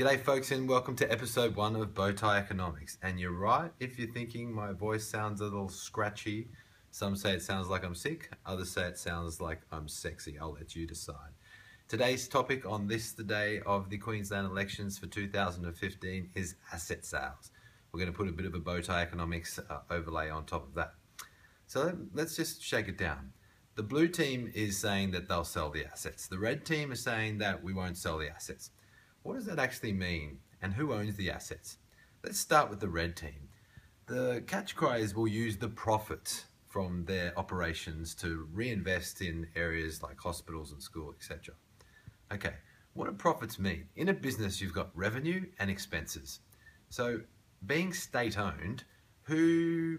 G'day folks, and welcome to episode 1 of Bowtie Economics. And you're right if you're thinking my voice sounds a little scratchy. Some say it sounds like I'm sick, others say it sounds like I'm sexy. I'll let you decide. Today's topic on this, the day of the Queensland elections for 2015, is asset sales. We're going to put a bit of a Bowtie Economics overlay on top of that. So let's just shake it down. The blue team is saying that they'll sell the assets. The red team is saying that we won't sell the assets. What does that actually mean, and who owns the assets? Let's start with the red team. The catch cry is we'll use the profits from their operations to reinvest in areas like hospitals and schools, etc. Okay, what do profits mean? In a business, you've got revenue and expenses. So being state-owned, who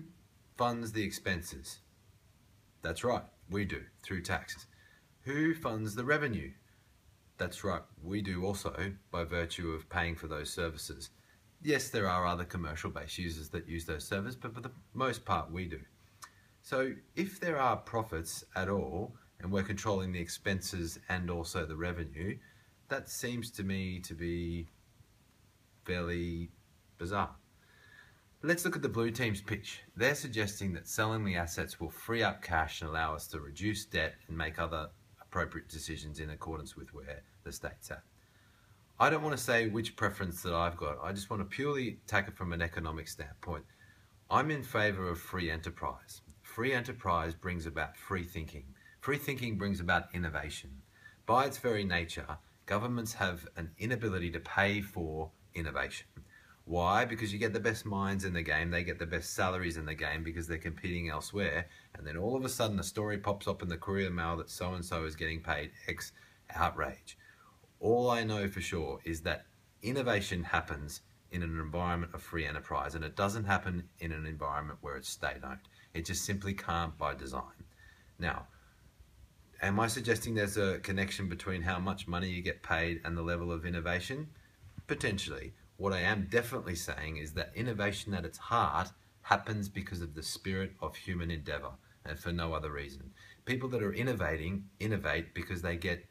funds the expenses? That's right, we do, through taxes. Who funds the revenue? That's right, we do also by virtue of paying for those services. Yes, there are other commercial-based users that use those services, but for the most part, we do. So if there are profits at all, and we're controlling the expenses and also the revenue, that seems to me to be fairly bizarre. Let's look at the blue team's pitch. They're suggesting that selling the assets will free up cash and allow us to reduce debt and make other appropriate decisions in accordance with where the state's at. I don't want to say which preference that I've got. I just want to purely take it from an economic standpoint. I'm in favour of free enterprise. Free enterprise brings about free thinking. Free thinking brings about innovation. By its very nature, governments have an inability to pay for innovation. Why? Because you get the best minds in the game, they get the best salaries in the game because they're competing elsewhere, and then all of a sudden a story pops up in the Courier Mail that so-and-so is getting paid X. Outrage. All I know for sure is that innovation happens in an environment of free enterprise, and it doesn't happen in an environment where it's state-owned. It just simply can't by design. Now, am I suggesting there's a connection between how much money you get paid and the level of innovation? Potentially. What I am definitely saying is that innovation at its heart happens because of the spirit of human endeavor and for no other reason. People that are innovating innovate because they get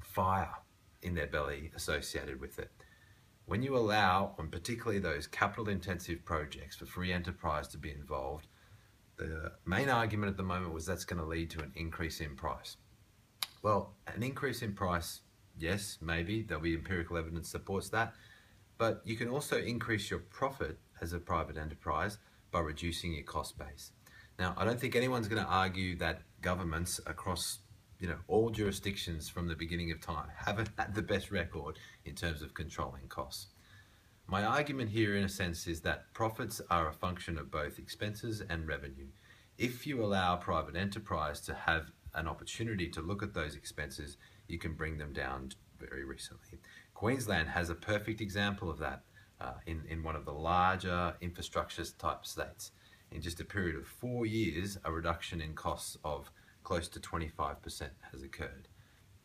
fire in their belly associated with it. When you allow, on particularly those capital intensive projects, for free enterprise to be involved, the main argument at the moment was that's going to lead to an increase in price. Well, an increase in price, yes, maybe, there'll be empirical evidence supports that, but you can also increase your profit as a private enterprise by reducing your cost base. Now, I don't think anyone's going to argue that governments across all jurisdictions from the beginning of time haven't had the best record in terms of controlling costs. My argument here, in a sense, is that profits are a function of both expenses and revenue. If you allow private enterprise to have an opportunity to look at those expenses, you can bring them down very recently. Queensland has a perfect example of that in one of the larger infrastructure type states. In just a period of 4 years, a reduction in costs of close to 25% has occurred.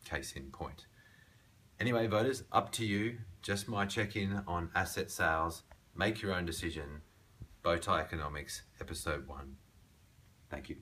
Case in point. Anyway, voters, up to you. Just my check-in on asset sales. Make your own decision. Bowtie Economics, episode 1. Thank you.